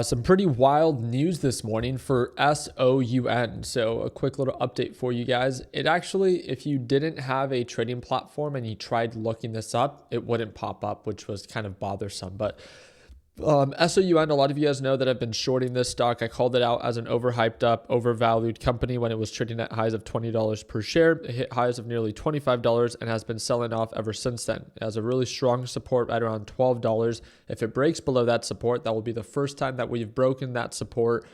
Some pretty wild news this morning for SOUN. So a quick little update for you guys. It actually, if you didn't have a trading platform and you tried looking this up, it wouldn't pop up, which was kind of bothersome. But SOUN, a lot of you guys know that I've been shorting this stock. I called it out as an overhyped up, overvalued company when it was trading at highs of $20 per share. It hit highs of nearly $25 and has been selling off ever since then. It has a really strong support right around $12. If it breaks below that support, that will be the first time that we've broken that support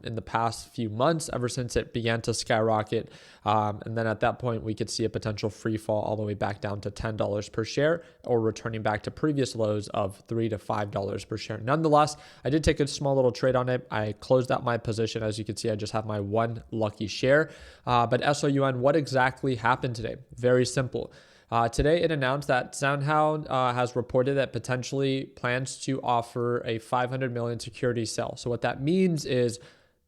in the past few months, ever since it began to skyrocket. And then at that point, we could see a potential free fall all the way back down to $10 per share, or returning back to previous lows of $3 to $5 per share. Nonetheless, I did take a small little trade on it. I closed out my position. As you can see, I just have my one lucky share. But SOUN, what exactly happened today? Very simple. Today, it announced that SoundHound has reported that potentially plans to offer a 500 million security sale. So what that means is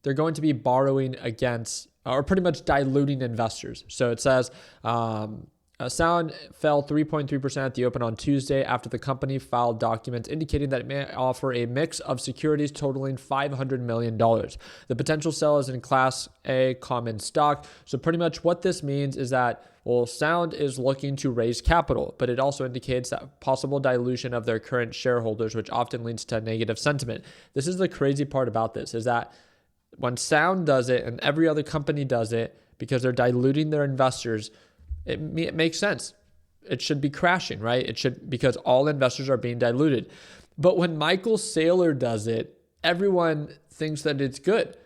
they're going to be borrowing against, or pretty much diluting investors. So it says SOUN fell 3.3% at the open on Tuesday after the company filed documents indicating that it may offer a mix of securities totaling $500 million. The potential sale is in Class A common stock. So pretty much what this means is that, well, SOUN is looking to raise capital, but it also indicates that possible dilution of their current shareholders, which often leads to negative sentiment. This is the crazy part about this, is that when SOUN does it and every other company does it, because they're diluting their investors, it makes sense. It should be crashing, right? It should, because all investors are being diluted. But when Michael Saylor does it, everyone thinks that it's good,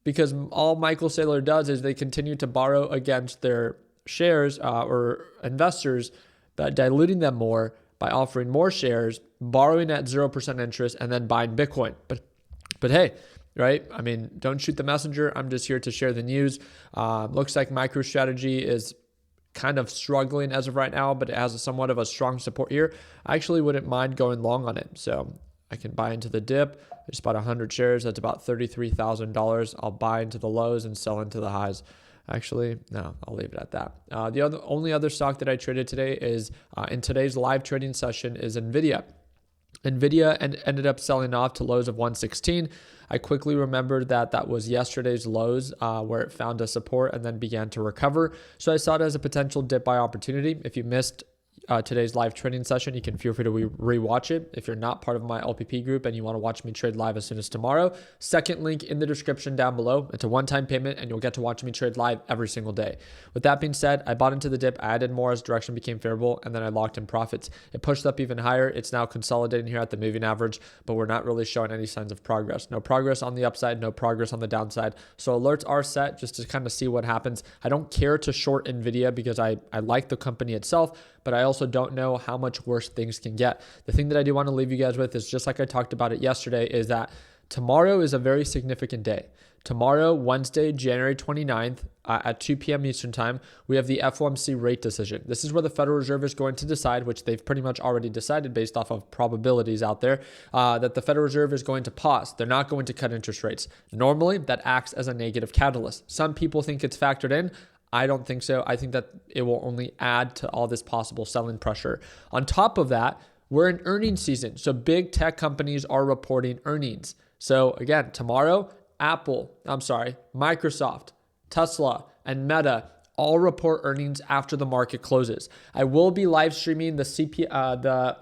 because all Michael Saylor does is they continue to borrow against their shares or investors, but diluting them more by offering more shares, borrowing at 0% interest, and then buying Bitcoin. But hey, right? I mean, don't shoot the messenger. I'm just here to share the news. Looks like MicroStrategy is kind of struggling as of right now, but it has somewhat of a strong support here. I actually wouldn't mind going long on it. So I can buy into the dip. It's about 100 shares. That's about $33,000. I'll buy into the lows and sell into the highs. Actually, no, I'll leave it at that. The only other stock that I traded today is in today's live trading session is NVIDIA. NVIDIA ended up selling off to lows of 116. I quickly remembered that that was yesterday's lows where it found a support and then began to recover. So I saw it as a potential dip buy opportunity. If you missed today's live trading session, you can feel free to rewatch it. If you're not part of my LPP group and you want to watch me trade live as soon as tomorrow, second link in the description down below. It's a one-time payment and you'll get to watch me trade live every single day. With that being said, I bought into the dip, I added more as direction became favorable, and then I locked in profits. It pushed up even higher. It's now consolidating here at the moving average, but we're not really showing any signs of progress. No progress on the upside, no progress on the downside. So alerts are set just to kind of see what happens. I don't care to short NVIDIA because I like the company itself, but I also don't know how much worse things can get. The thing that I do want to leave you guys with is, just like I talked about it yesterday, is that tomorrow is a very significant day. Tomorrow, Wednesday, January 29th at 2 p.m. Eastern time, we have the FOMC rate decision. This is where the Federal Reserve is going to decide, which they've pretty much already decided based off of probabilities out there, that the Federal Reserve is going to pause. They're not going to cut interest rates. Normally, that acts as a negative catalyst. Some people think it's factored in. I don't think so. I think that it will only add to all this possible selling pressure. On top of that, we're in earnings season. So big tech companies are reporting earnings. So again, tomorrow, Microsoft, Tesla, and Meta all report earnings after the market closes. I will be live streaming the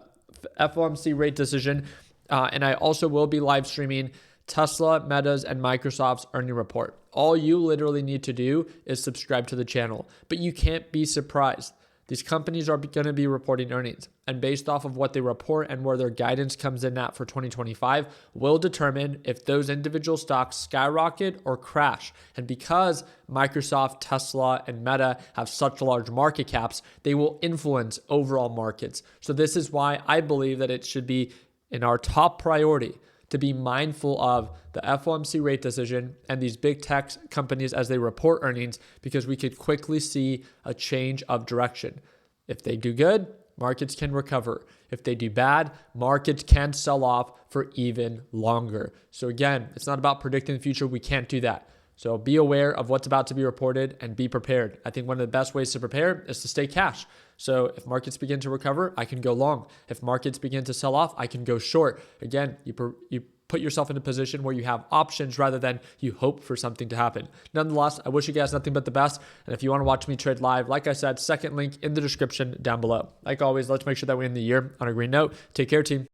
FOMC rate decision, and I also will be live streaming Tesla, Meta's, and Microsoft's earning report. All you literally need to do is subscribe to the channel, but you can't be surprised. These companies are going to be reporting earnings, and based off of what they report and where their guidance comes in at for 2025 will determine if those individual stocks skyrocket or crash. And because Microsoft, Tesla, and Meta have such large market caps, they will influence overall markets. So this is why I believe that it should be in our top priority to be mindful of the FOMC rate decision and these big tech companies as they report earnings, because we could quickly see a change of direction. If they do good, markets can recover. If they do bad, markets can sell off for even longer. So again, it's not about predicting the future. We can't do that. So be aware of what's about to be reported and be prepared. I think one of the best ways to prepare is to stay cash. So if markets begin to recover, I can go long. If markets begin to sell off, I can go short. Again, you put yourself in a position where you have options rather than you hope for something to happen. Nonetheless, I wish you guys nothing but the best. And if you want to watch me trade live, like I said, second link in the description down below. Like always, let's make sure that we end the year on a green note. Take care, team.